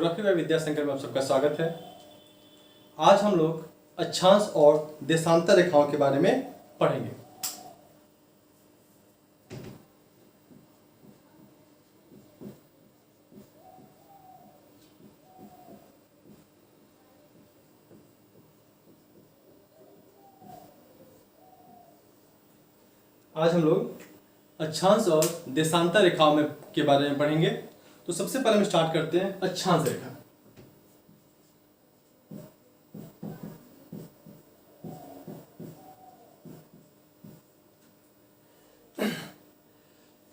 Geography व विद्याशंकर में आप सबका स्वागत है। आज हम लोग अक्षांश और देशांतर रेखाओं के बारे में पढ़ेंगे। आज हम लोग अक्षांश और देशांतर रेखाओं में के बारे में पढ़ेंगे। तो सबसे पहले हम स्टार्ट करते हैं अक्षांश रेखा।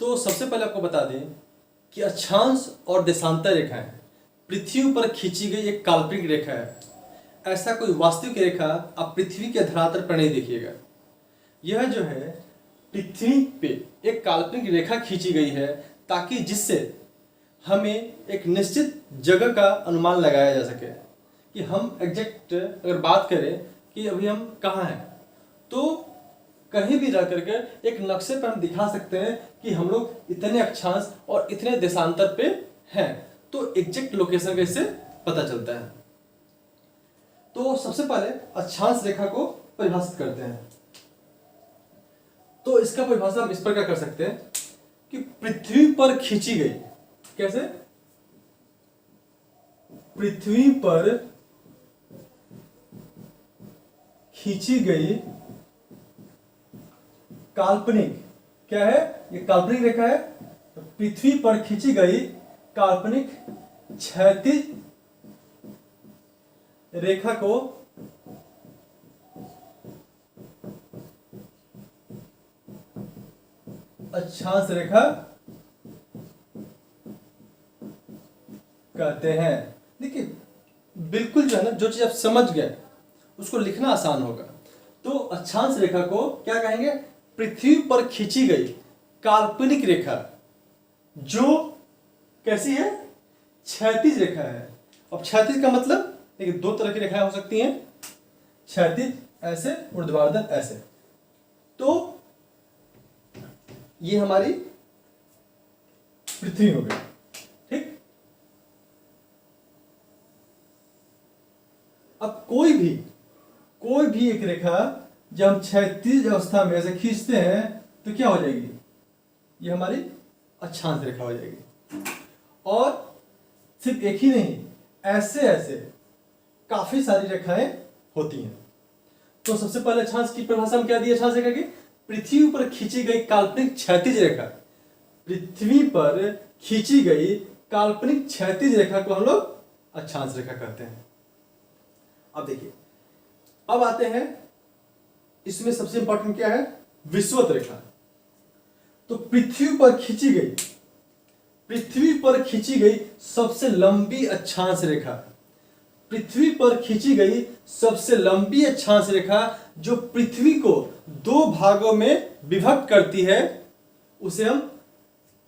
तो सबसे पहले आपको बता दें कि अक्षांश और देशांतर रेखाएं पृथ्वी पर खींची गई एक काल्पनिक रेखा है। ऐसा कोई वास्तविक रेखा आप पृथ्वी के धरातल पर नहीं देखिएगा। यह जो है पृथ्वी पे एक काल्पनिक रेखा खींची गई है ताकि जिससे हमें एक निश्चित जगह का अनुमान लगाया जा सके कि हम एग्जैक्ट अगर बात करें कि अभी हम कहाँ हैं, तो कहीं भी रह करके एक नक्शे पर हम दिखा सकते हैं कि हम लोग इतने अक्षांश और इतने देशांतर पे हैं। तो एग्जैक्ट लोकेशन का इससे पता चलता है। तो सबसे पहले अक्षांश रेखा को परिभाषित करते हैं। तो इसका परिभाषा हम इस प्रकार कर सकते हैं कि पृथ्वी पर खींची गई, कैसे? पृथ्वी पर खींची गई काल्पनिक, क्या है ये? काल्पनिक रेखा है। तो पृथ्वी पर खींची गई काल्पनिक क्षैतिज रेखा को अक्षांश रेखा कहते हैं। देखिए बिल्कुल जो है ना, जो चीज आप समझ गए उसको लिखना आसान होगा। तो अक्षांश रेखा को क्या कहेंगे? पृथ्वी पर खींची गई काल्पनिक रेखा जो कैसी है? क्षैतिज रेखा है। अब क्षैतिज का मतलब देखिए दो तरह की रेखाएं हो सकती हैं, क्षैतिज ऐसे, ऊर्ध्वाधर ऐसे। तो ये हमारी पृथ्वी हो गई, ठीक। अब कोई भी एक रेखा जब हम क्षैतिज अवस्था में ऐसे खींचते हैं तो क्या हो जाएगी? ये हमारी अक्षांश रेखा हो जाएगी। और सिर्फ एक ही नहीं, ऐसे ऐसे काफी सारी रेखाएं होती हैं। तो सबसे पहले अक्षांश की परिभाषा हम क्या दी? अक्षांश रेखा की पृथ्वी पर खींची गई काल्पनिक क्षैतिज रेखा। पृथ्वी पर खींची गई काल्पनिक क्षैतिज रेखा को हम लोग अक्षांश रेखा कहते हैं। अब देखिए, अब आते हैं इसमें सबसे इंपॉर्टेंट क्या है? विषुवत रेखा। तो पृथ्वी पर खींची गई सबसे लंबी अक्षांश रेखा, पृथ्वी पर खींची गई सबसे लंबी अक्षांश रेखा जो पृथ्वी को दो भागों में विभक्त करती है, उसे हम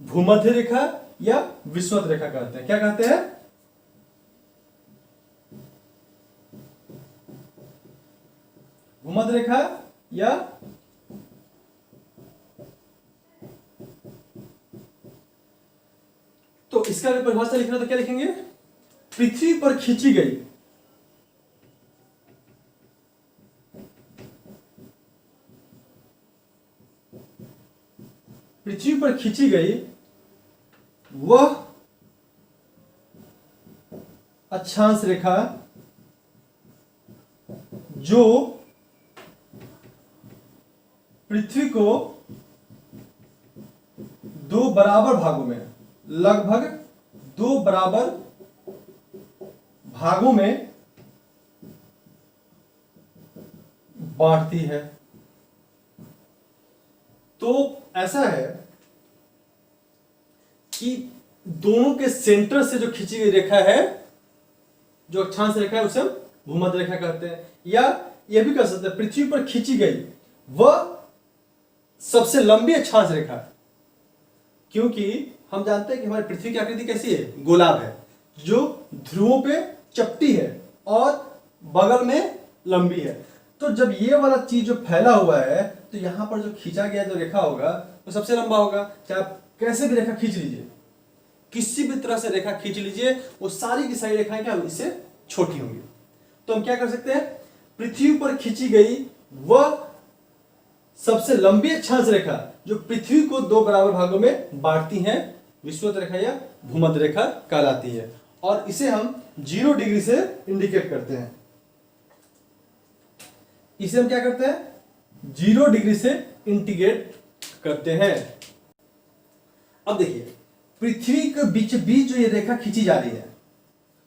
भूमध्य रेखा या विषुवत रेखा कहते हैं। क्या कहते हैं? भूमध्य रेखा या तो इसका अगर परिभाषा लिखना तो क्या लिखेंगे? पृथ्वी पर खींची गई वह अक्षांश रेखा जो पृथ्वी को दो बराबर भागों में, लगभग दो बराबर भागों में बांटती है। तो ऐसा है कि दोनों के सेंटर से जो खींची गई रेखा है, जो अक्षांश रेखा है, उसे हम भूमध्य रेखा कहते हैं। या यह भी कह सकते हैं पृथ्वी पर खींची गई वह सबसे लंबी अक्षांश रेखा, क्योंकि हम जानते हैं कि हमारी पृथ्वी की आकृति कैसी है? गोलाभ है, जो ध्रुवों पे चपटी है और बगल में लंबी है। तो जब ये वाला चीज जो फैला हुआ है, तो यहां पर जो खींचा गया जो रेखा होगा वो सबसे लंबा होगा। चाहे आप कैसे भी रेखा खींच लीजिए, किसी भी तरह से रेखा खींच लीजिए, वो सारी की सारी रेखाएं क्या होंगी, इससे छोटी होंगी। तो हम क्या कर सकते हैं, पृथ्वी पर खींची गई वह सबसे लंबी अक्षांश रेखा जो पृथ्वी को दो बराबर भागों में बांटती है, विषुवत रेखा या भूमध्य रेखा कहलाती है। और इसे हम 0 डिग्री से इंडिकेट करते हैं। इसे हम क्या करते हैं, 0 डिग्री से इंडिकेट करते हैं। अब देखिए, पृथ्वी के बीच बीच जो ये रेखा खींची जा रही है,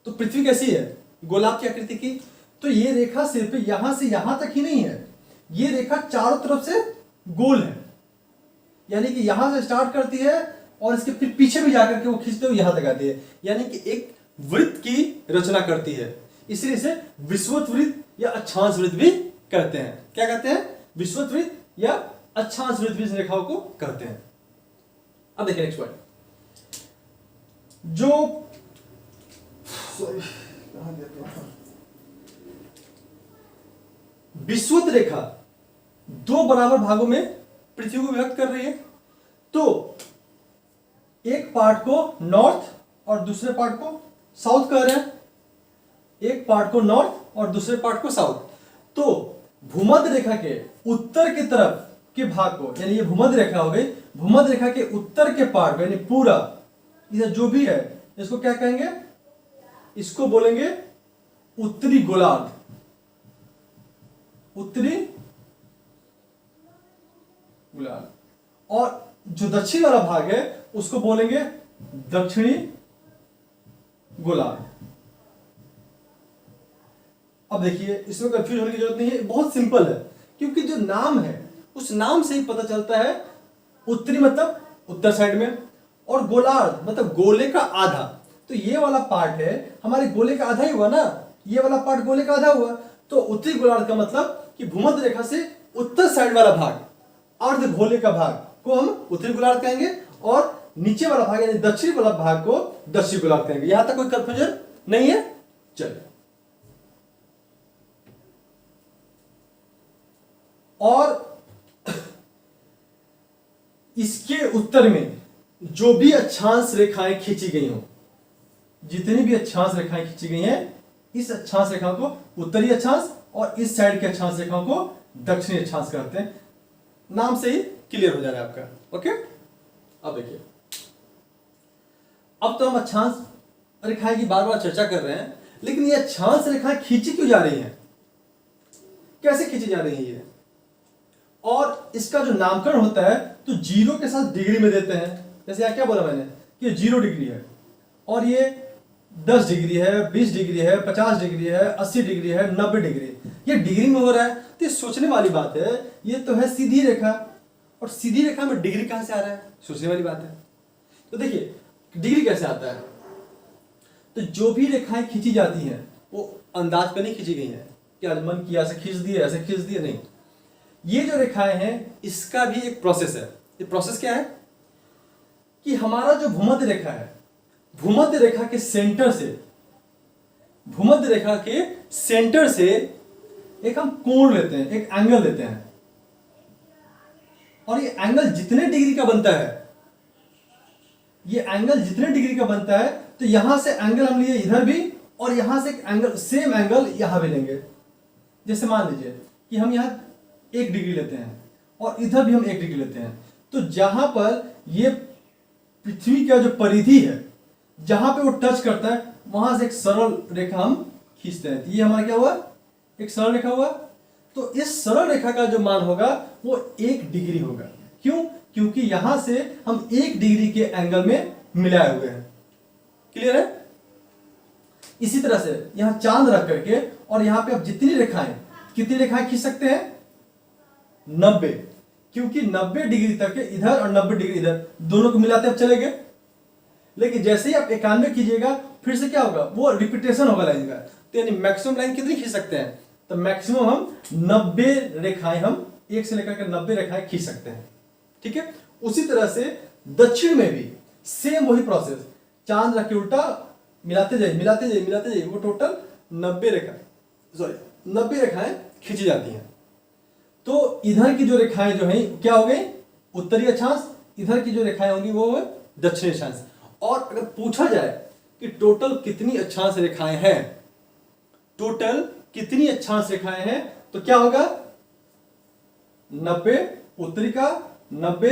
तो पृथ्वी कैसी है, गोलाप की आकृति की। तो ये रेखा सिर्फ यहां से यहां तक ही नहीं है, ये रेखा चारों तरफ से गोल है, यानी कि यहां से स्टार्ट करती है और इसके फिर पीछे भी जाकर के वो खींचते हुए यहां तक आती है, यानी कि एक वृत्त की रचना करती है। इसलिए इसे विषुवत वृत्त या अक्षांश वृत्त भी कहते हैं। क्या कहते हैं, विषुवत वृत्त या अक्षांश वृत्त भी इस रेखाओं को कहते हैं। अब देखिए नेक्स्ट पॉइंट, जो विषुवत रेखा दो बराबर भागों में पृथ्वी को विभक्त कर रही है, तो एक पार्ट को नॉर्थ और दूसरे पार्ट को साउथ कह रहे हैं, एक पार्ट को नॉर्थ और दूसरे पार्ट को साउथ। तो भूमध्य रेखा के उत्तर की तरफ के भाग को, यानी ये भूमध्य रेखा हो गई, भूमध्य रेखा के उत्तर के पार्ट यानी पूरा इधर जो भी है, इसको क्या कहेंगे, इसको बोलेंगे उत्तरी गोलार्ध, उत्तरी गोलार्ध। और जो दक्षिण वाला भाग है उसको बोलेंगे दक्षिणी गोलार्ध। अब देखिए, इसमें कंफ्यूज होने की जरूरत नहीं है, बहुत सिंपल है, क्योंकि जो नाम है उस नाम से ही पता चलता है। उत्तरी मतलब उत्तर साइड में, और गोलार्ध मतलब गोले का आधा। तो ये वाला पार्ट है हमारे गोले का आधा ही हुआ ना, ये वाला पार्ट गोले का आधा हुआ। तो उत्तरी गोलार्ध का मतलब कि भूमध्य रेखा से उत्तर साइड वाला भाग, अर्ध गोले का भाग को हम उत्तरी गोलार्ध कहेंगे, और नीचे वाला भाग यानी दक्षिण वाला भाग को दक्षिण गोलार्ध कहेंगे। यहां तक कोई कंफ्यूजन नहीं है। चलिए, और इसके उत्तर में जो भी अक्षांश रेखाएं खींची गई हो, जितनी भी अक्षांश रेखाएं खींची गई हैं, इस अक्षांश रेखाओं को उत्तरी अक्षांश और इस साइड के अक्षांश रेखाओं को दक्षिणी अक्षांश कहते हैं। नाम से ही क्लियर हो जा रहा है आपका। ओके, अब देखिए, अब तो हम अक्षांश रेखाएं की बार बार चर्चा कर रहे हैं, लेकिन ये अक्षांश रेखाएं खींची क्यों जा रही हैं, कैसे खींची जा रही है ये, और इसका जो नामकरण होता है तो 0 के साथ डिग्री में देते हैं। जैसे यहाँ क्या बोला मैंने कि 0 डिग्री है, और ये 10 डिग्री है, 20 डिग्री है, 50 डिग्री है, 80 डिग्री है, 90 डिग्री, ये डिग्री में हो रहा है। तो ये सोचने वाली बात है, ये तो है सीधी रेखा, और सीधी रेखा में डिग्री कहां से आ रहा है, सोचने वाली बात है। तो देखिए डिग्री कैसे आता है, तो जो भी रेखाएं खींची जाती हैं वो अंदाज पर नहीं खींची गई हैं कि आज मन किया ऐसे खींच दिए ऐसे खींच दिए, नहीं। ये जो रेखाएं हैं इसका भी एक प्रोसेस है। ये प्रोसेस क्या है कि हमारा जो भूमध्य रेखा है, भूमध्य रेखा के सेंटर से, भूमध्य रेखा के सेंटर से एक हम कोण लेते हैं, एक एंगल लेते हैं, और ये एंगल जितने डिग्री का बनता है, ये एंगल जितने डिग्री का बनता है, तो यहां से एंगल हम लिए इधर भी, और यहां से एक एंगल सेम एंगल यहां भी लेंगे। जैसे मान लीजिए कि हम यहां 1 डिग्री लेते हैं और इधर भी हम 1 डिग्री लेते हैं, तो जहां पर ये पृथ्वी का जो परिधि है, जहां पे वो टच करता है, वहां से एक सरल रेखा हम खींचते हैं। ये हमारा क्या हुआ, एक सरल रेखा हुआ। तो इस सरल रेखा का जो मान होगा वो 1 डिग्री होगा। क्यों, क्योंकि यहां से हम 1 डिग्री के एंगल में मिलाए हुए हैं। क्लियर है। इसी तरह से यहां चांद रख करके, और यहां पे आप जितनी रेखाएं, कितनी रेखाएं खींच सकते हैं, 90, क्योंकि 90 डिग्री तक है इधर और 90 डिग्री इधर, दोनों को मिलाते आप चले गए। लेकिन जैसे ही आप 91 कीजिएगा, फिर से क्या होगा, वो रिपीटेशन होगा लाइन का। तो यानी मैक्सिमम लाइन कितनी खींच सकते हैं, तो मैक्सिमम हम 90 रेखाएं, हम 1 से लेकर के 90 रेखाएं खींच सकते हैं। ठीक है। उसी तरह से दक्षिण में भी सेम वही प्रोसेस, चांद रख के उल्टा मिलाते जाइए मिलाते जाइए मिलाते जाइए, वो टोटल 90 रेखाएं खींची जाती हैं। तो इधर की जो रेखाएं जो हैं क्या हो गई, उत्तरी अक्षांश, इधर की जो रेखाएं होंगी वो दक्षिणी अक्षांश। और अगर पूछा जाए कि टोटल कितनी अक्षांश रेखाएं हैं, टोटल कितनी अक्षांश रेखाएं हैं, तो क्या होगा 90 उत्तरी का, 90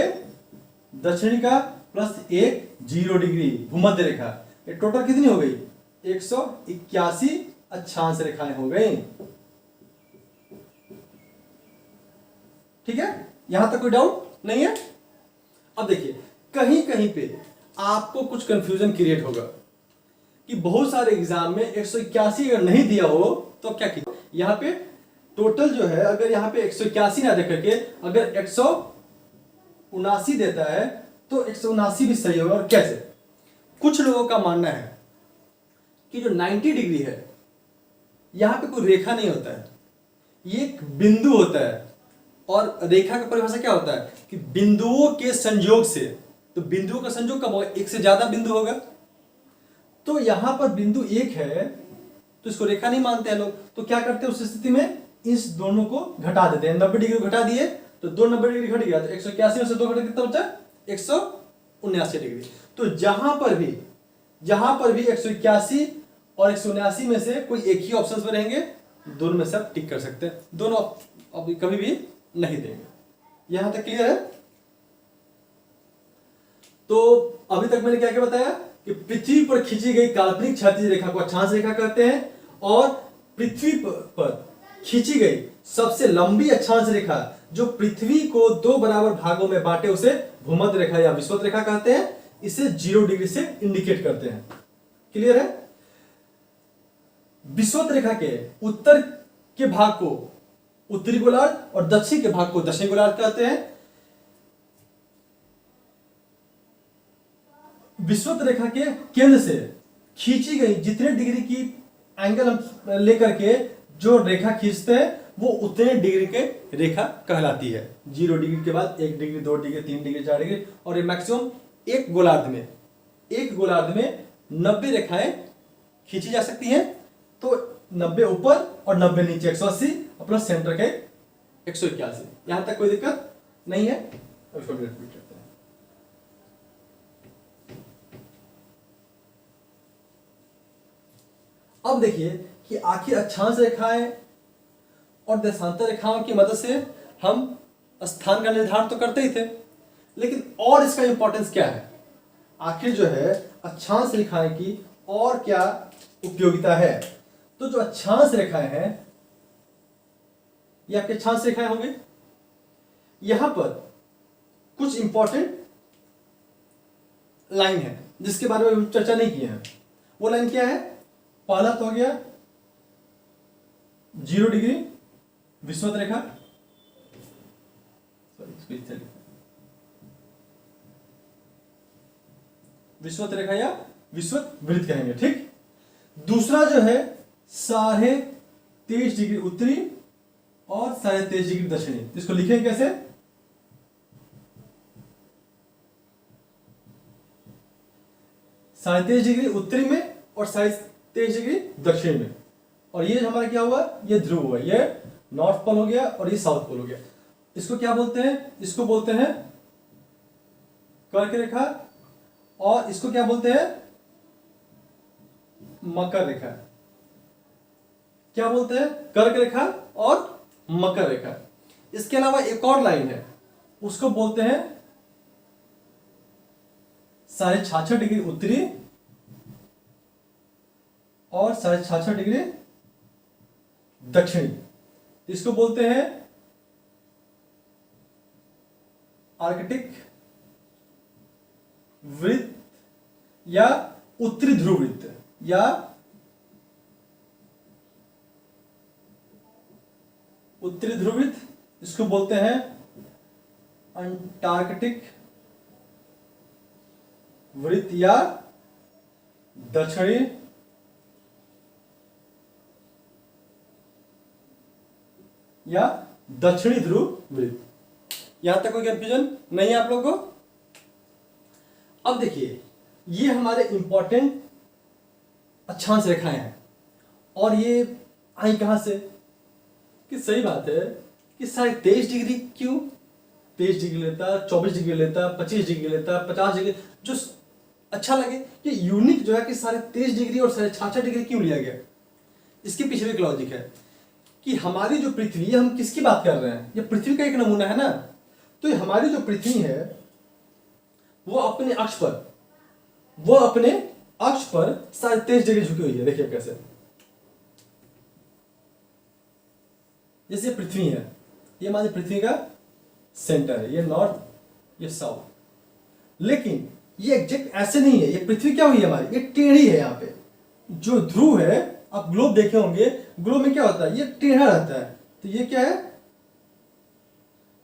दक्षिणी का, प्लस 1 0 डिग्री भूमध्य रेखा। ये टोटल कितनी हो गई 181 अक्षांश रेखाएं हो गई। ठीक है, यहां तक कोई डाउट नहीं है। अब देखिए कहीं कहीं पे आपको कुछ कंफ्यूजन क्रिएट होगा कि बहुत सारे एग्जाम में 181 अगर नहीं दिया हो तो क्या किया, यहाँ पे टोटल जो है अगर यहाँ पे 181 ना दे करके अगर 179 देता है तो 179 भी सही होगा। और कैसे, कुछ लोगों का मानना है कि जो 90 डिग्री है यहाँ पे कोई रेखा नहीं होता है, ये एक बिंदु होता है। और रेखा का परिभाषा क्या होता है कि बिंदुओं के संयोग से, तो बिंदुओं का संयोग कब होगा, एक से ज्यादा बिंदु होगा। तो यहां पर बिंदु एक है तो इसको रेखा नहीं मानते हैं लोग, तो क्या करते हैं उस स्थिति में इस दोनों को घटा देते हैं। 90 डिग्री घटा दिए तो 2 90 डिग्री घट गया, तो 181 में से 2 घटा कितना बचा 179 डिग्री। तो जहां पर भी 181 और 179 में से कोई एक ही ऑप्शन में रहेंगे, दोनों में से आप टिक कर सकते हैं, दोनों अभी कभी भी नहीं देंगे। यहां तक क्लियर है। तो अभी तक मैंने क्या क्या बताया कि पृथ्वी पर खींची गई काल्पनिक क्षैतिज रेखा को अक्षांश रेखा कहते हैं, और पृथ्वी पर खींची गई सबसे लंबी अक्षांश रेखा जो पृथ्वी को 2 बराबर भागों में बांटे उसे भूमध्य रेखा या विषुवत रेखा कहते हैं। इसे 0 डिग्री से इंडिकेट करते हैं। क्लियर है। विषुवत रेखा के उत्तर के भाग को उत्तरी गोलार्ध और दक्षिण के भाग को दक्षिणी गोलार्ध कहते हैं। विषुवत रेखा के केंद्र से खींची गई जितने डिग्री की एंगल हम लेकर के जो रेखा खींचते हैं वो उतने डिग्री के रेखा कहलाती है। 0 डिग्री के बाद 1 डिग्री, 2 डिग्री, 3 डिग्री, 4 डिग्री, और ये मैक्सिमम एक गोलार्ध में 90 रेखाएं खींची जा सकती हैं। तो 90 ऊपर और 90 नीचे 180 और प्लस सेंटर के 181। यहां तक कोई दिक्कत नहीं है। उसको रिपीट करते हैं। अब देखिए कि आखिर अक्षांश रेखाएं और देशांतर रेखाओं की मदद से हम स्थान का निर्धारण तो करते ही थे, लेकिन और इसका इंपॉर्टेंस क्या है, आखिर जो है अक्षांश रेखाएं की और क्या उपयोगिता है। तो जो अक्षांश रेखाएं हैं ये आपके अक्षांश रेखाएं होंगे। यहां पर कुछ इंपॉर्टेंट लाइन है जिसके बारे में हम चर्चा नहीं की है। वो लाइन क्या है, पहला तो हो गया 0 डिग्री विषुवत रेखा, विषुवत रेखा या विषुवत वृत्त कहेंगे। ठीक। दूसरा जो है 23.5 डिग्री उत्तरी और 23.5 डिग्री दक्षिणी। इसको लिखेंगे कैसे, साढ़े 23 डिग्री उत्तरी में और 23 डिग्री दक्षिण में। और ये हमारा क्या हुआ, ये ध्रुव हुआ, ये नॉर्थ पोल हो गया और ये साउथ पोल हो गया। इसको क्या बोलते हैं, इसको बोलते हैं कर्क रेखा, और इसको क्या बोलते हैं मकर रेखा। क्या बोलते हैं, कर्क रेखा और मकर रेखा। इसके अलावा एक और लाइन है उसको बोलते हैं 66.5 डिग्री उत्तरी और 66.5 डिग्री दक्षिणी। इसको बोलते हैं आर्कटिक वृत्त या उत्तरी ध्रुव वृत्त, या उत्तरी ध्रुव वृत्त। इसको बोलते हैं अंटार्कटिक वृत्त या दक्षिणी ध्रुव वृत्त। यहां तक कोई कंफ्यूजन नहीं है आप लोगों को। अब देखिए ये हमारे इंपॉर्टेंट अक्षांश रेखाएं हैं, और ये आई कहां से, कि सही बात है कि 23.5 डिग्री क्यों, 23 डिग्री लेता, 24 डिग्री लेता, 25 डिग्री लेता, 50 डिग्री, जो अच्छा लगे कि यूनिक जो है कि 23.5 और 66.5 क्यों लिया गया। इसके पीछे भी एक लॉजिक है कि हमारी जो पृथ्वी है, हम किसकी बात कर रहे हैं, ये पृथ्वी का एक नमूना है ना। तो ये हमारी जो पृथ्वी है वो अपने अक्ष पर 23.5 झुकी हुई है। देखिए कैसे, जैसे पृथ्वी है, ये हमारी पृथ्वी का सेंटर है, ये नॉर्थ, ये साउथ। लेकिन ये एग्जैक्ट ऐसे नहीं है, ये पृथ्वी क्या हुई है हमारी, ये टेढ़ी है। यहाँ पे जो ध्रुव है, आप ग्लोब देखे होंगे, ग्लोब में क्या होता है, ये टेढ़ा रहता है। तो ये क्या है,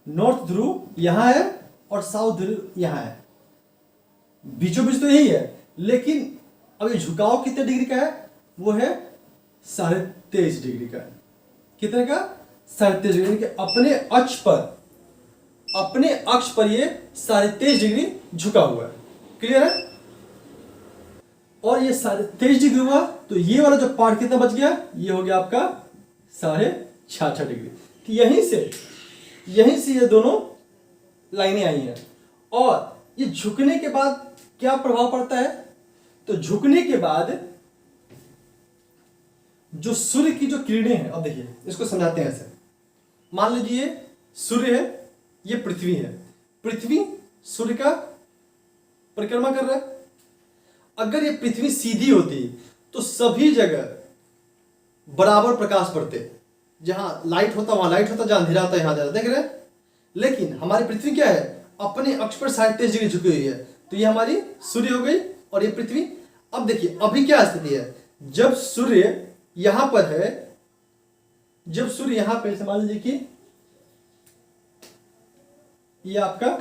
नॉर्थ ध्रुव यहां है और साउथ ध्रुव यहां है, बीचों बीच तो यही है। लेकिन अब ये झुकाव कितने डिग्री का है, वो है 23.5 का। कितने का, 23.5 के अपने अक्ष पर ये 23.5 झुका हुआ है। क्लियर है। और ये 23.5 हुआ तो ये वाला जो पार्ट कितना बच गया, ये हो गया आपका 66.5। तो यहीं से ये दोनों लाइनें आई हैं। और ये झुकने के बाद क्या प्रभाव पड़ता है, तो झुकने के बाद जो सूर्य की जो किरणें हैं, अब देखिए इसको समझाते हैं ऐसे। मान लीजिए सूर्य है, ये पृथ्वी है, पृथ्वी सूर्य का परिक्रमा कर रहा है। अगर ये पृथ्वी सीधी होती तो सभी जगह बराबर प्रकाश पड़ते, जहां लाइट होता वहां लाइट होता, जहां अंधेरा होता यहां अंधेरा, देख रहे हैं। लेकिन हमारी पृथ्वी क्या है, अपने अक्ष पर 23.5 झुकी हुई है। तो ये हमारी सूर्य हो गई और ये पृथ्वी। अब देखिए अभी क्या स्थिति है, जब सूर्य यहां पर है, जब सूर्य यहां पर, मान लीजिए कि ये आपका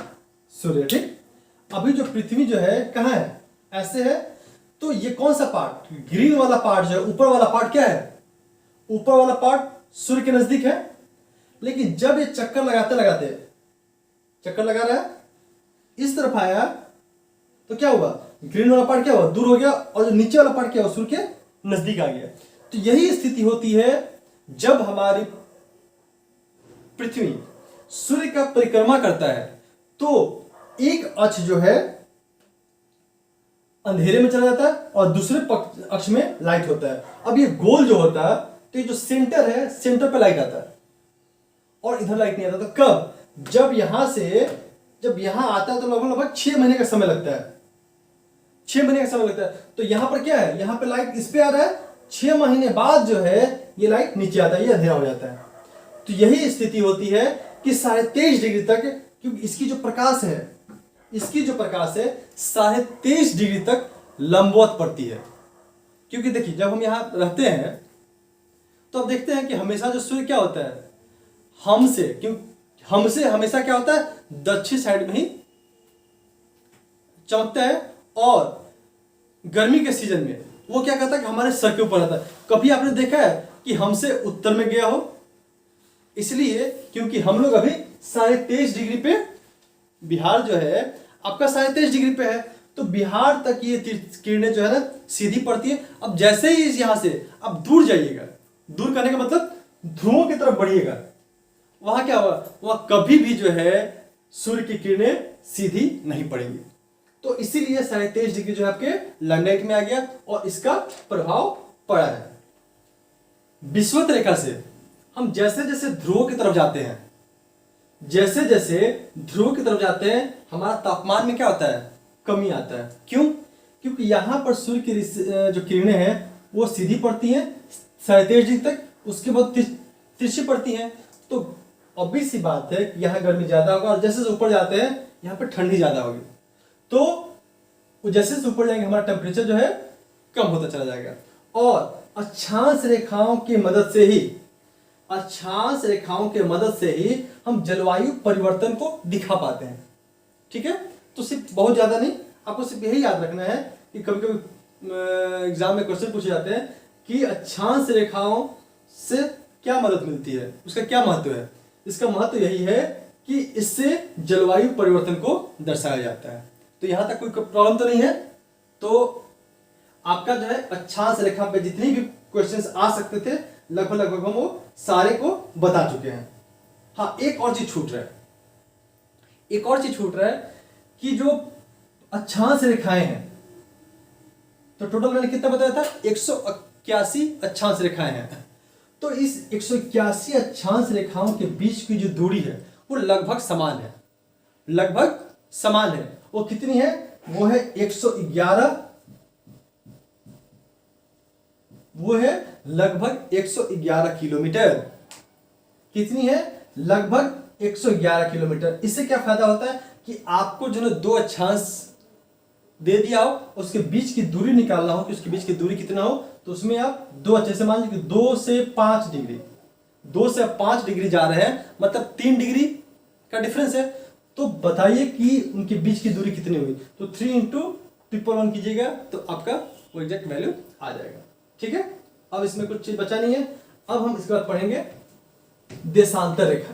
सूर्य, ठीक। अभी जो पृथ्वी जो है कहां है, ऐसे है। तो ये कौन सा पार्ट, ग्रीन वाला पार्ट जो है, ऊपर वाला पार्ट क्या है, ऊपर वाला पार्ट सूर्य के नजदीक है। लेकिन जब ये चक्कर लगा रहा है, इस तरफ आया तो क्या हुआ, ग्रीन वाला पार्ट क्या हुआ, दूर हो गया, और जो नीचे वाला पार्ट क्या हुआ, सूर्य के नजदीक आ गया। तो यही स्थिति होती है जब हमारी पृथ्वी सूर्य का परिक्रमा करता है, तो एक अक्ष जो है अंधेरे में चला जाता है और दूसरे अक्ष में लाइट होता है। अब ये गोल जो होता है, तो ये जो सेंटर है, सेंटर पे लाइट आता है और इधर लाइट नहीं आता। तो कब, जब यहां आता है तो लगभग 6 महीने का समय लगता है। 6 महीने का समय लगता है। तो यहां पर क्या है, यहां पे लाइट इस पे आ रहा है, 6 महीने बाद जो है ये लाइट नीचे आता है, ये अंधेरा हो जाता है। तो यही स्थिति होती है कि 23.5 तक, क्योंकि इसकी जो प्रकाश है 23.5 तक लंबवत पड़ती है। क्योंकि देखिए जब हम यहां रहते हैं तो अब देखते हैं कि हमेशा जो सूर्य क्या होता है, हमसे हमेशा क्या होता है, दक्षिण साइड में ही चमकता है। और गर्मी के सीजन में वो क्या करता है कि हमारे सर के ऊपर आता है। कभी आपने देखा है कि हमसे उत्तर में गया हो, इसलिए क्योंकि हम लोग अभी 23.5 पे, बिहार जो है आपका 23.5 पे है, तो बिहार तक ये किरणें जो है ना सीधी पड़ती है। अब जैसे ही यहां से अब दूर जाइएगा, दूर करने का मतलब ध्रुवों की तरफ बढ़िएगा, वहां क्या होगा, वहां कभी भी जो है सूर्य की किरणें सीधी नहीं पड़ेंगी। तो इसीलिए 23.5 जो है आपके लैंडलाइट में आ गया और इसका प्रभाव पड़ा है। विषुवत रेखा से हम जैसे जैसे ध्रुवों की तरफ जाते हैं, हमारा तापमान में क्या होता है, कमी आता है। क्यों, क्योंकि यहां पर सूर्य की जो किरणें हैं वो सीधी पड़ती हैं 23.5 तक, उसके बाद तिरछी पड़ती हैं। तो ऑब्वियस सी बात है कि यहाँ गर्मी ज्यादा होगा, और जैसे ऊपर जाते हैं यहाँ पर ठंडी ज्यादा होगी। तो जैसे ऊपर जाएंगे हमारा टेम्परेचर जो है कम होता चला जाएगा। और अक्षांश रेखाओं की मदद से ही हम जलवायु परिवर्तन को दिखा पाते हैं। ठीक है, तो सिर्फ बहुत ज्यादा नहीं, आपको सिर्फ यही याद रखना है कि कभी कभी एग्जाम में क्वेश्चन पूछे जाते हैं कि अक्षांश रेखाओं से क्या मदद मिलती है, उसका क्या महत्व है। इसका महत्व यही है कि इससे जलवायु परिवर्तन को दर्शाया जाता है। तो यहां तक कोई प्रॉब्लम तो नहीं है। तो आपका जो है अक्षांश रेखा पे जितनी भी क्वेश्चंस आ सकते थे लगभग हम वो सारे को बता चुके हैं। हाँ, एक और चीज छूट रहा है कि जो अक्षांश रेखाएं हैं तो टोटल मैंने कितना बताया था, 181 अक्षांश रेखाएं हैं। तो इस 181 अक्षांश रेखाओं के बीच की जो दूरी है वो लगभग समान है, लगभग समान है। वो कितनी है, वो है 111, वो है लगभग 111 किलोमीटर। कितनी है, लगभग 111 किलोमीटर। इससे क्या फायदा होता है कि आपको जो है दो अक्षांश दे दिया हो, उसके बीच की दूरी निकालना हो कि उसके बीच की दूरी कितना हो, तो उसमें आप दो अच्छे से मान लीजिए 2 से 5 डिग्री, 2 से 5 डिग्री जा रहे हैं, मतलब 3 डिग्री का डिफरेंस है। तो बताइए कि उनके बीच की दूरी कितनी हुई, तो 3 इंटू 111 कीजिएगा तो आपका वो एग्जैक्ट वैल्यू आ जाएगा। ठीक है, अब इसमें कुछ चीज बचा नहीं है। अब हम इसके बाद पढ़ेंगे देशांतर रेखा।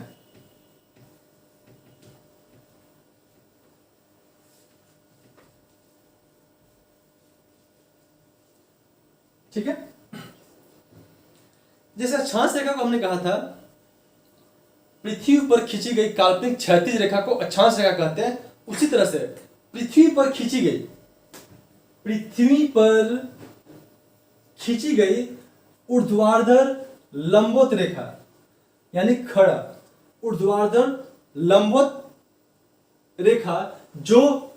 ठीक है, जैसे अक्षांश रेखा को हमने कहा था पृथ्वी पर खींची गई काल्पनिक क्षैतिज रेखा को अक्षांश रेखा कहते हैं, उसी तरह से पृथ्वी पर खींची गई, पृथ्वी पर खींची गई ऊर्ध्वाधर लंबवत रेखा यानी खड़ा ऊर्ध्वाधर लंबवत रेखा जो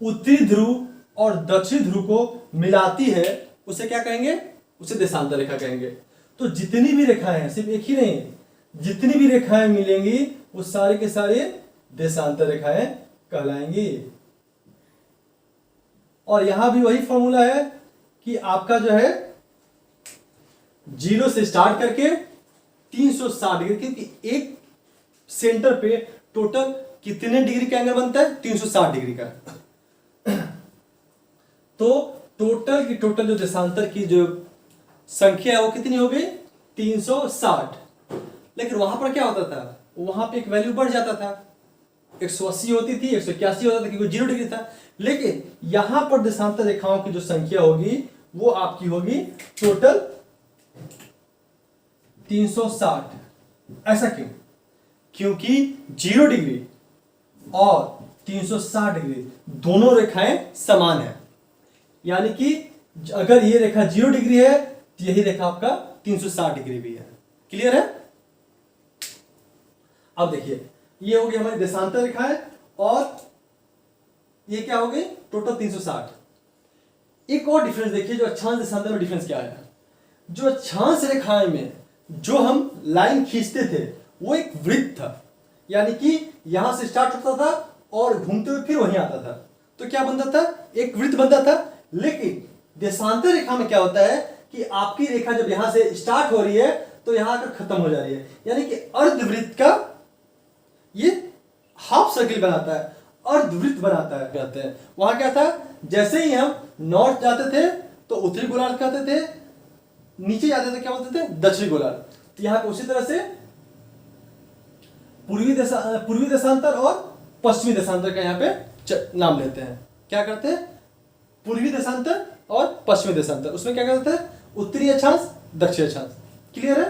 उत्तरी ध्रुव और दक्षिण ध्रुव को मिलाती है, उसे क्या कहेंगे, उसे देशांतर रेखा कहेंगे। तो जितनी भी रेखाएं हैं, सिर्फ एक ही नहीं, जितनी भी रेखाएं मिलेंगी वो सारे के सारे देशांतर रेखाएं कहलाएंगी। और यहां भी वही फॉर्मूला है कि आपका जो है 0 से स्टार्ट करके 360 डिग्री, क्योंकि एक सेंटर पे टोटल कितने डिग्री का एंगल बनता है, 360 डिग्री का। तो टोटल की टोटल जो देशांतर की जो संख्या है वो कितनी हो गई, 360। लेकिन वहां पर क्या होता था, वहां पे एक वैल्यू बढ़ जाता था, 180 होती थी, 181 होता था क्योंकि 0 डिग्री था। लेकिन यहां पर देशांतर रेखाओं की जो संख्या होगी वो आपकी होगी टोटल 360। ऐसा क्यों, क्योंकि 0 डिग्री और 360 डिग्री दोनों रेखाएं समान है। यानी कि अगर ये रेखा 0 डिग्री है तो यही रेखा आपका 360 डिग्री भी है। क्लियर है। अब देखिए ये हो गई हमारी देशांतर रेखा है और ये क्या हो गई टोटल 360। एक और डिफरेंस देखिए, जो अक्षांश देशांतर में डिफरेंस क्या है। जो अक्षांश रेखाएं में जो हम लाइन खींचते थे वो एक वृत्त था, यानी कि यहां से स्टार्ट होता था और घूमते हुए फिर वहीं आता था, तो क्या बनता था, एक वृत्त बनता था। लेकिन देशांतर रेखा में क्या होता है कि आपकी रेखा जब यहां से स्टार्ट हो रही है तो यहां आकर खत्म हो जा रही है, यानी कि अर्धवृत्त का ये हाफ सर्किल बनाता है, अर्धवृत्त बनाता है कहते हैं। वहां क्या था, जैसे ही हम नॉर्थ जाते थे तो उत्तरी गोलार्ध कहते थे, नीचे जाते थे क्या बोलते थे, दक्षिणी गोलार्ध। तो यहां उसी तरह से पूर्वी देशांतर और पश्चिमी देशांतर का यहां पे नाम लेते हैं। क्या करते हैं, पूर्वी देशांतर और पश्चिमी देशांतर। उसमें क्या करते हैं, उत्तरी अक्षांश, दक्षिणी अक्षांश। क्लियर है।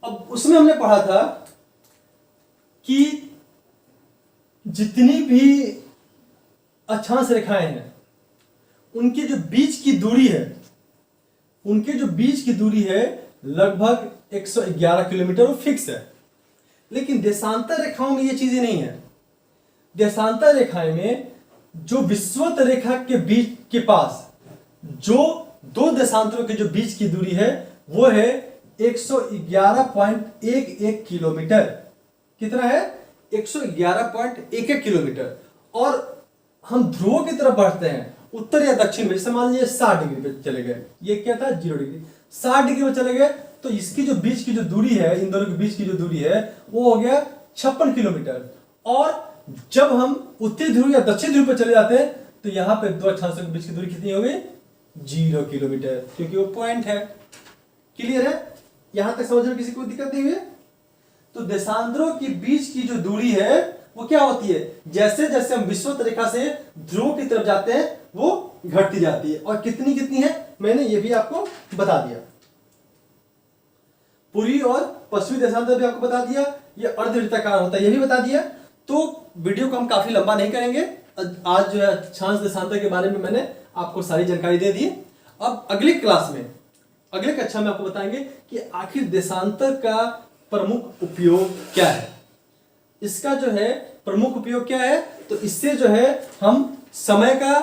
अब उसमें हमने पढ़ा था कि जितनी भी अक्षांश रेखाएं हैं उनके जो बीच की दूरी है, उनके जो बीच की दूरी है लगभग 111 किलोमीटर, वो फिक्स है। लेकिन देशांतर रेखाओं में ये चीजें नहीं है। देशांतर रेखाएं में जो विषुवत रेखा के बीच के पास जो दो देशांतरों के जो बीच की दूरी है वो है 111.11 किलोमीटर। कितना है, 111.11 किलोमीटर। और हम ध्रुवों की तरफ बढ़ते हैं, उत्तर या दक्षिण में, जैसे मान लीजिए 60 डिग्री पे चले गए, ये क्या था 0 डिग्री, 60 डिग्री पे चले गए तो इसकी जो बीच की जो दूरी है, इन दोनों के बीच की जो दूरी है वो हो गया 56 किलोमीटर। और जब हम उत्तरी ध्रुव या दक्षिण ध्रुव पर चले जाते हैं तो यहां पे दो अक्षांशों के बीच की दूरी कितनी हो गई, 0 किलोमीटर, क्योंकि वो पॉइंट है। क्लियर है, यहां तक समझ में किसी को दिक्कत नहीं हुई। तो देशांतरों के बीच की जो दूरी है वो क्या होती है, जैसे जैसे हम विषुवत रेखा से ध्रुव की तरफ जाते हैं वो घटती जाती है। और कितनी कितनी है मैंने ये भी आपको बता दिया, पूर्वी और पश्चिमी देशांतर भी आपको बता दिया, ये अर्धवृत्ताकार होता है ये भी बता दिया। तो वीडियो को हम काफी लंबा नहीं करेंगे, आज जो है अक्षांश देशांतर के बारे में मैंने आपको सारी जानकारी दे दी। अब अगली क्लास में, अगले कक्षा में आपको बताएंगे कि आखिर देशांतर का प्रमुख उपयोग क्या है। इसका जो है प्रमुख उपयोग क्या है, तो इससे जो है हम समय का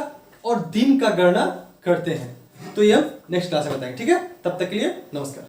और दिन का गणना करते हैं। तो ये हम नेक्स्ट क्लास में बताएंगे। ठीक है, तब तक के लिए नमस्कार।